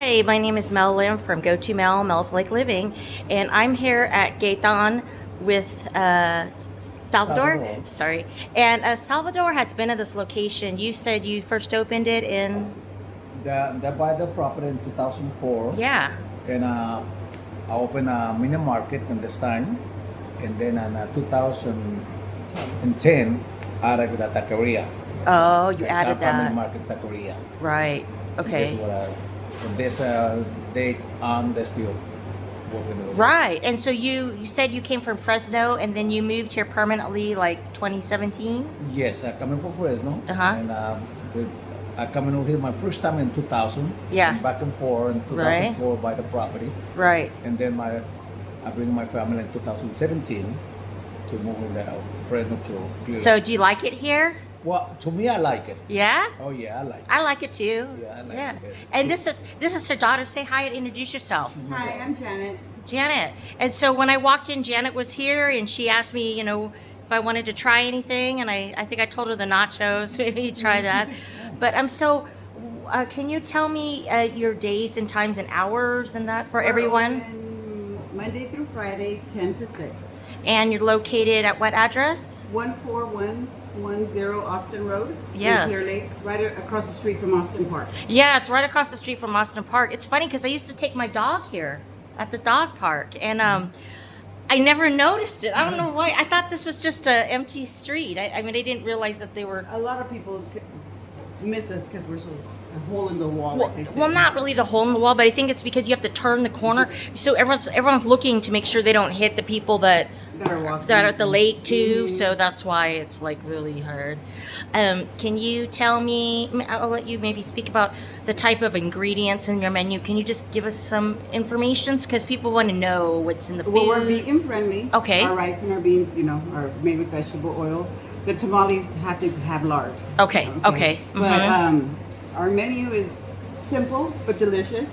Hey, my name is Mel Lim from Go To Mel, Mel's Lake Living, and I'm here at Gaetan with Salvador. Salvador. Sorry. And Salvador has been at this location. You said you first opened it in, They buy the property in 2004, yeah. and I opened a mini market in this time, and then in 2010, I added the taqueria. Oh, you The added Family that. market taqueria. Right. This Okay. is what from this date on, they still working with it. Right. And so you said you came from Fresno and then you moved here permanently like 2017? Yes, I coming from Fresno, Uh-huh. and I coming over here my first time in 2000. Yes. Back and forth in Right. 2004 by the property. Right. And then I bring my family in 2017 to move in the Fresno to Cleveland. So do you like it here? Well, to me, I like it. Yes? Oh yeah, I like it. I like it too. Yeah, I like yeah. it. Yes. And this is her daughter. Say hi and introduce yourself. Hi, I'm Janet. Janet. And so when I walked in, Janet was here and she asked me, if I wanted to try anything. And I think I told her the nachos, maybe try that. But can you tell me your days and times and hours and that for We're everyone? open Monday through Friday, 10 to 6. And you're located at what address? 14110 Austin Road. Yes. In Clear Lake, right across the street from Austin Park. Yeah, it's right across the street from Austin Park. It's funny because I used to take my dog here at the dog park. And I never noticed it. I don't know why. I thought this was just an empty street. I mean, I didn't realize that they were... A lot of people miss us because we're so a hole in the wall, Well, like they say. well, not really the hole in the wall, but I think it's because you have to turn the corner. So everyone's looking to make sure they don't hit the people that That are walking. are at the lake too. So that's why it's like really hard. Can you tell me? I'll let you maybe speak about the type of ingredients in your menu. Can you just give us some information because people want to know what's in the food? Well, we're vegan friendly. Okay. Our rice and our beans, are made with vegetable oil. The tamales have to have lard. Okay. Okay. But Mhm. our menu is simple but delicious.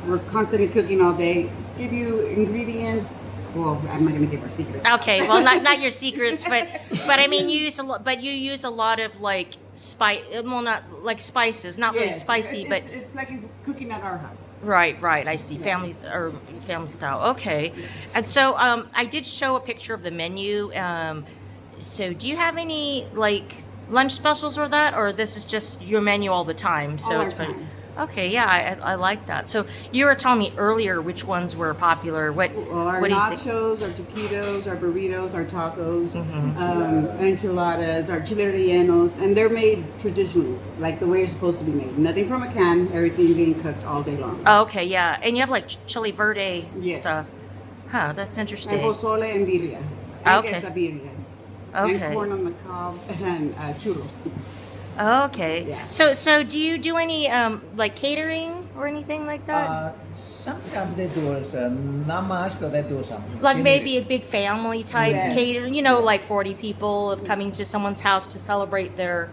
We're constantly cooking all day. Give you ingredients. Well, I'm not going to give our secrets. Okay, well, not your secrets, but I mean, you use a lot, but you use a lot of like spice, well, not like spices, not really Yes, spicy, but it's like cooking at our house. right, I see, families or family style. Okay, and so I did show a picture of the menu. So do you have any like lunch specials or that, or this is just your menu all the time? So All it's our pretty. time. Okay, yeah, I like that. So you were telling me earlier which ones were popular. What Well, our what do you think? nachos, our taquitos, our burritos, our tacos, Mm-hmm. enchiladas, our chile rellenos, and they're made traditionally, like the way it's supposed to be made. Nothing from a can, everything being cooked all day long. Oh, okay, yeah, and you have like chili verde Yes. stuff. Huh, that's And interesting. pozole and birria. And Okay. quesadillas. Okay. And corn on the cob and churros. Okay. Yeah. So do you do any like catering or anything like that? Sometimes they do it, not much, but they do something. Like maybe a big family type Yes. catering, like 40 people of coming to someone's house to celebrate their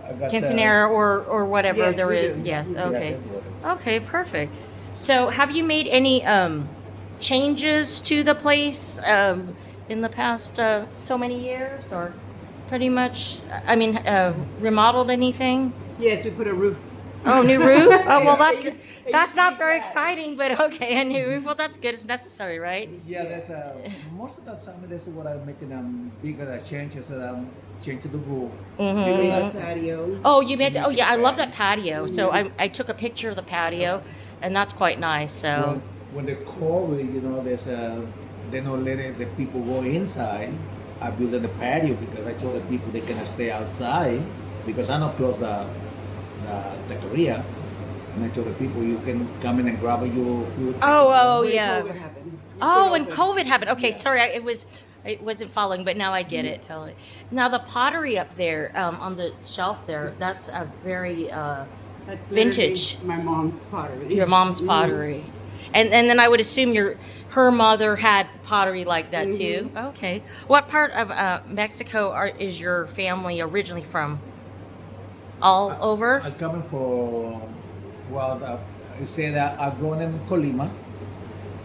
I got, quinceanera or whatever Yes, there we is. do. Yes. We do. Okay. they do it. Okay. Perfect. So have you made any changes to the place in the past so many years, or pretty much? I mean, remodeled anything? Yes, we put a roof. Oh, new roof? Oh, well, It used to that's be not very flat. exciting, but okay, a new roof. Well, that's good. It's necessary, right? Yeah, there's most of the time that's what I'm making bigger changes that change to the roof. We made a patio. Oh, you made. Oh, yeah, I love that patio. So I took a picture of the patio, and that's quite nice. So When the COVID, there's they don't let the people go inside. I built in the patio because I told the people they can stay outside because I don't close the taqueria. And I told the people you can come in and grab your food. oh When yeah. COVID happened. Oh, when Open. COVID happened. Okay, Yeah. sorry, I wasn't following, but now I get it. Totally. Now the pottery up there on the shelf there, that's a very That's literally vintage. My mom's pottery. Your mom's pottery, and then I would assume her mother had pottery like that too. Okay. What part of Mexico is your family originally from? All over? I'm coming for, I say that I grown in Colima,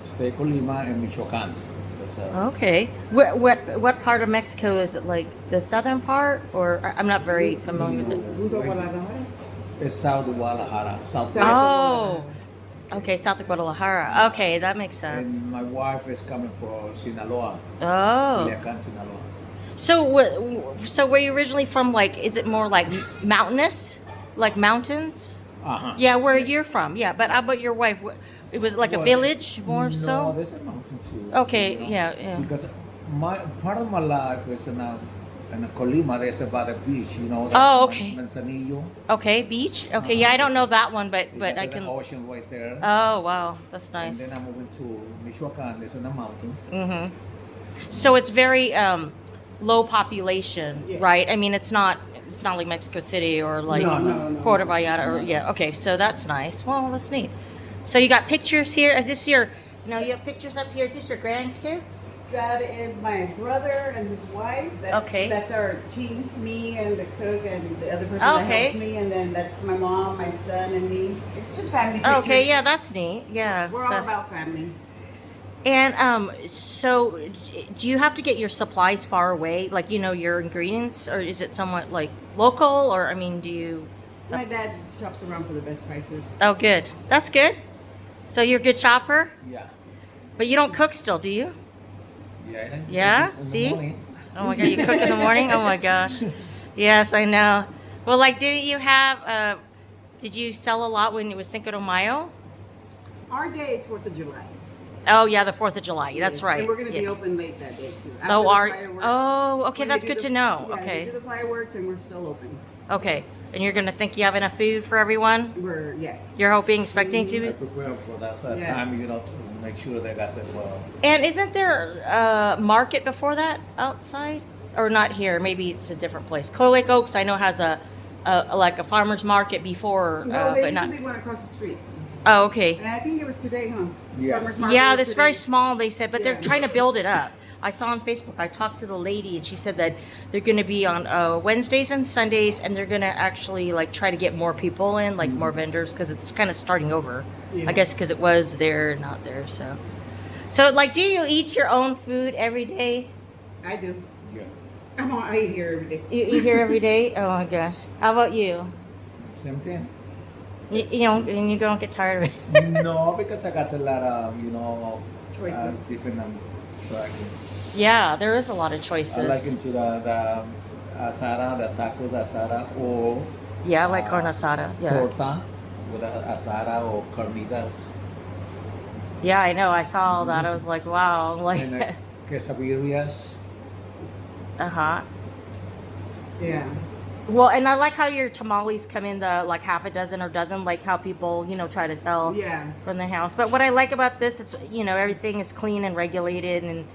state Colima and Michoacan. That's, Okay. What part of Mexico is it? Like the southern part, or I'm not very familiar with it. Junto a Guadalajara. It's South Guadalajara, Southwest. Oh, okay, south of Guadalajara. Okay, that makes sense. And my wife is coming from Sinaloa, Oh, Culiacan, Sinaloa. so were you originally from? Like, is it more like mountainous, like mountains? Uh-huh. Yeah, where you're from. Yeah, but how about your wife? It was like a Well, village, more no, so. there's a mountain too. Okay, you know, yeah. Because my part of my life is in Colima. There's about a beach, you know. Oh, okay. Manzanillo. Okay, beach. Okay, yeah, I don't know that one, but You but got I the can. ocean right there. Oh wow, that's And nice. then I'm moving to Michoacan. There's in the mountains. Mm-hmm. So it's very low population, Yeah. right? I mean, it's not like Mexico City or like No. Puerto Vallarta or yeah. Okay, so that's nice. Well, that's neat. So you got pictures here. Is this your? No, you have pictures up here. Is this your grandkids? That is my brother and his wife. That's, Okay. That's our team, me and the cook and the other person Okay. that helps me. And then that's my mom, my son, and me. It's just family pictures. Okay, yeah, that's neat. Yeah. We're so- all about family. And so do you have to get your supplies far away, like your ingredients, or is it somewhat like local, or I mean, do you? My dad shops around for the best prices. Oh, good. That's good. So you're a good shopper, Yeah. but you don't cook still, do you? Yeah. Yeah? It's in the See? morning. Oh my God, you cook in the morning? Oh my gosh. Yes, I know. Well, like, did you sell a lot when it was Cinco de Mayo? Our day is 4th of July. Oh yeah, the 4th of July. That's Yes, right. And we're going to be Yes. open late that day too. After Oh, the are fireworks, oh okay, when they that's do good the- to know. Yeah, Okay, They do the fireworks and we're still open. okay, and you're gonna think you have enough food for everyone? Yes. You're hoping, expecting I to. prepare for that Yes. time, to make sure they got it well. And isn't there a market before that outside, or not here? Maybe it's a different place. Clear Lake Oaks, I know, has a like a farmer's market before, No, there but used not. to be one across the street. Oh, okay. And I think it was today, huh? Yeah. Farmers market Yeah, was that's very today. small. They said, but they're Yeah. trying to build it up. I saw on Facebook. I talked to the lady, and she said that they're going to be on Wednesdays and Sundays, and they're going to actually like try to get more people in, like more vendors, because it's kind of starting over. Yeah. I guess because it was there, not there. So like, do you eat your own food every day? I do. Yeah. I eat here every day. You eat here every day? Oh my gosh. How about you? Same thing. You don't get tired of it. No, because I got a lot of, Choices. different trying. Yeah, there is a lot of I choices. like into the asada, the tacos asada, or Yeah, I like carne asada. Yeah. torta with asada or carnitas. Yeah, I know. I saw all that. I was like, wow. I'm like, And quesadillas. uh-huh. Yeah. Well, and I like how your tamales come in the like half a dozen or dozen, like how people, try to sell Yeah. from the house. But what I like about this is, everything is clean and regulated and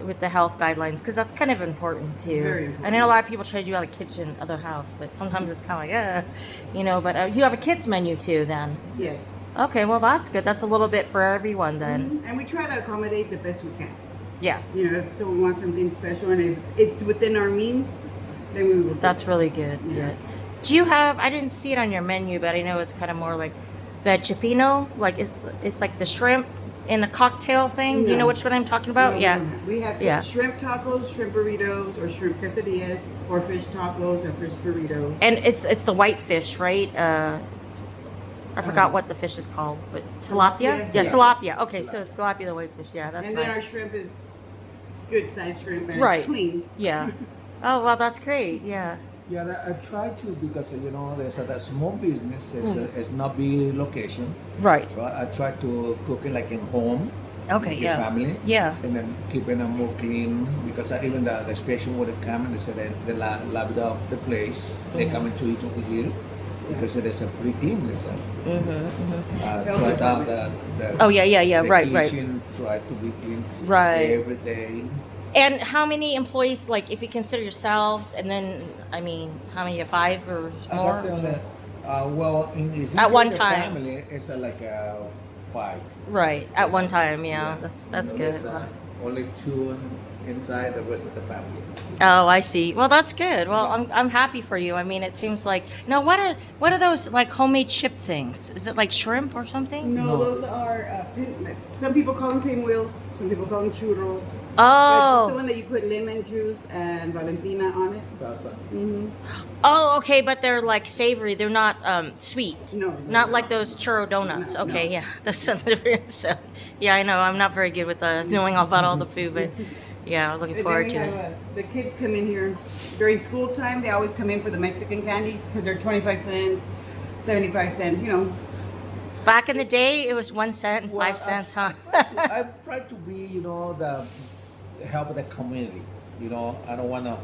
with the health guidelines, because that's kind of important too. It's very important. I know a lot of people try to do out of kitchen, other house, but sometimes it's kind of like, but you have a kids menu too then. Yes. Okay, well that's good. That's a little bit for everyone then. And we try to accommodate the best we can. Yeah, If someone wants something special and it's within our means, then we will. do that's it. really good. Yeah. Yeah. Do you have? I didn't see it on your menu, but I know it's kind of more like veggiapino. Like it's like the shrimp in the cocktail thing. You know No. which one I'm talking about? No, Yeah. We have Yeah. shrimp tacos, shrimp burritos, or shrimp quesadillas, or fish tacos or fish burritos. And it's the white fish, right? I forgot what the fish is called, but tilapia. Tilapia? Yeah, Yeah. tilapia. Okay, so it's tilapia, the white fish. Yeah, that's And then our nice. shrimp is good sized shrimp and Right. it's clean. Yeah. Oh well, that's great. Yeah. Yeah, I try to because there's a small business. It's not big location. Right. So I try to cook it like in home. Okay. with the Yeah. family. Yeah. And then keeping them more clean because even the station where they come and they say they love the place. They come into eat over here because it is a pretty clean. It's try out the Oh yeah. the Right. Right. kitchen, try to be clean Right. every day. And how many employees? Like, if you consider yourselves, and then I mean, how many? 5 or more? That's only, well, in At one the time. family, it's like 5. Right. At one time. Yeah. That's good. There's, only 2 inside the rest of the family. Oh, I see. Well, that's good. Well, I'm happy for you. I mean, it seems like now what are those like homemade chip things? Is it like shrimp or something? No, No. those are some people call them pinwheels, some people call them churros. But it's the Oh, one that you put lemon juice and Valentina on it. Salsa. oh, okay, but they're like savory. They're not sweet. No, Not like those churro donuts. No, Okay, no. yeah, that's something different. So, yeah, I know I'm not very good with knowing all about all the food, but yeah, I'm looking And forward to then we it. have, the kids come in here during school time. They always come in for the Mexican candies because they're 25 cents, 75 cents. You know, Back in the day, it was 1 cent and Well, 5 cents, huh? I try to be, the help the community. I don't want to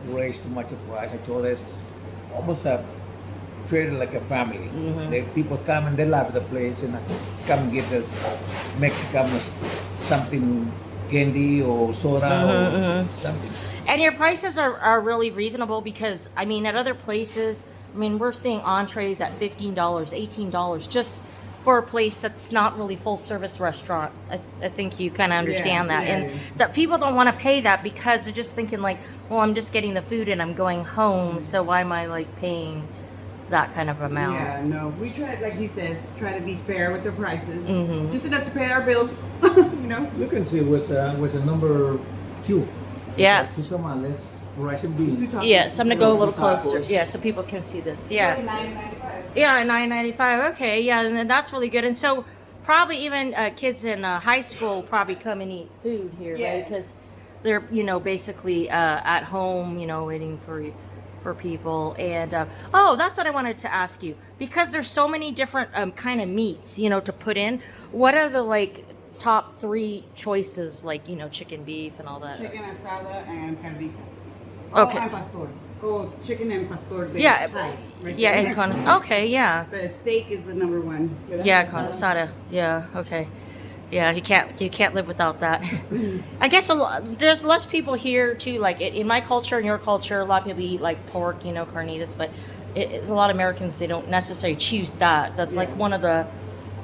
raise too much of price. I told us almost treat it like a family. The people come and they love the place and come and get a Mexican something candy or soda or something. And your prices are really reasonable because, I mean, at other places, I mean, we're seeing entrees at $15, $18 just for a place that's not really full service restaurant. I think you kind of understand that. yeah, And yeah. that people don't want to pay that because they're just thinking like, well, I'm just getting the food and I'm going home. So why am I like paying that kind of amount? yeah, no, we try, like he says, try to be fair with the prices, Mm-hmm. just enough to pay our bills. you know. You can see was a number 2. Yes. Two tamales, rice and beans. Two tacos. Yes, I'm gonna go a little closer. Tacos. Yeah, so people can see this. Yeah. $9.95. Yeah, $9.95. Okay, yeah, and then that's really good. And so probably even kids in high school probably come and eat food here, right? Yes. Because they're basically at home, waiting for people. And oh, that's what I wanted to ask you because there's so many different kind of meats, to put in. What are the like top 3 choices, like chicken, beef, and all that? Chicken asada and carnitas. Okay. Oh, and pastor. Oh, chicken and pastor. They Yeah, tie right yeah, there. and con. Okay, yeah. But steak is the number one. Yeah, carne asada. Yeah, okay. Yeah, you can't live without that. I guess there's less people here too. Like in my culture and your culture, a lot of people eat like pork, carnitas. But a lot of Americans, they don't necessarily choose that. That's like Yeah. one of the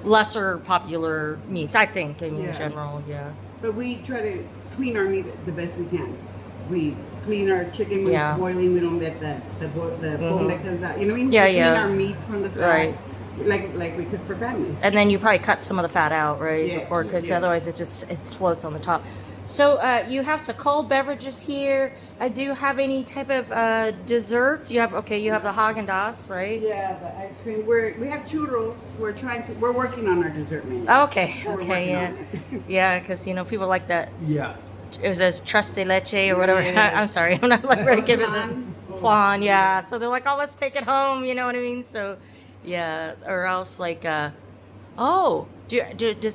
lesser popular meats, I think. In Yeah. general, yeah. But we try to clean our meat the best we can. We clean our chicken when Yeah. it's boiling. We don't let the bone that comes out. You know what I mean? Yeah, we clean yeah. our meats from the fat, Right. like we cook for family. And then you probably cut some of the fat out, right? Yes, Before, because yes. otherwise it floats on the top. So you have some cold beverages here. Do you have any type of desserts? You have the Haagen-Dazs, right? Yeah, the ice cream. We have churros. We're working on our dessert menu. Okay, We're okay, working yeah, on it. yeah, because people like that. Yeah. It was as tres de leche or whatever. Yes. I'm sorry, I'm not like very good with Flan. it. Flan, yeah. So they're like, oh, let's take it home. You know what I mean? So, yeah, or else like, does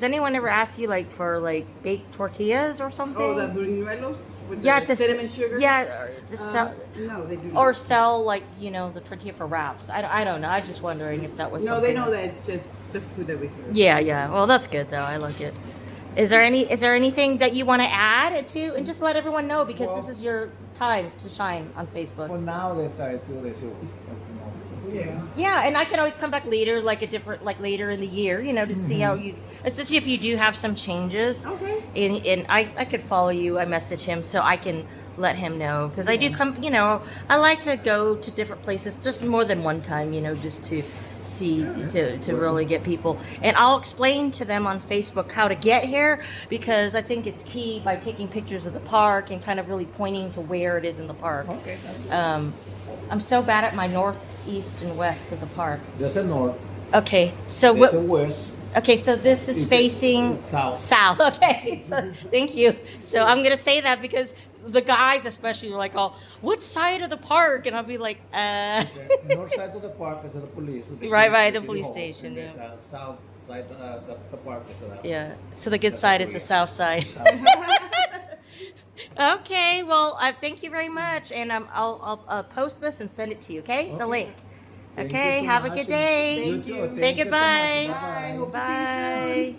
anyone ever ask you like for like baked tortillas or something? Oh, the buñuelos with yeah, the to cinnamon sugar. Yeah, or just sell. No, they do not. Or sell like the tortilla for wraps. I don't know. I was just wondering if that was. No, something they know that's- that it's just the food that we serve. Yeah, yeah. Well, that's good though. I like it. Is there anything that you want to add to, and just let everyone know because this Well- is your time to shine on Facebook. For now, there's Yeah. Yeah, and I can always come back later, like later in the year, to see how you, especially if you do have some changes. Okay. And I could follow you. I message him so I can let him know because I do come. I like to go to different places just more than one time. Just to see to really get people, and I'll explain to them on Facebook how to get here because I think it's key by taking pictures of the park and kind of really pointing to where it is in the park. Okay. I'm so bad at my north, east, and west of the park. There's a north, Okay, so there's a what? west. Okay, so this is facing South. South. Okay, so thank you. So I'm gonna say that because the guys, especially, are like, "Oh, what side of the park?" And I'll be like, The north side of the park is the police. Right, the city police hall. station, And there's yeah. a south side, the park is Yeah. So the good That's side is the weird. south side. south. Okay. Well, thank you very much, and I'll post this and send it to you. Okay, the Okay. link. Thank you Okay. so Have a much. good day. You too. Say Thank you so much. goodbye. Bye. Hope to see you soon. Bye.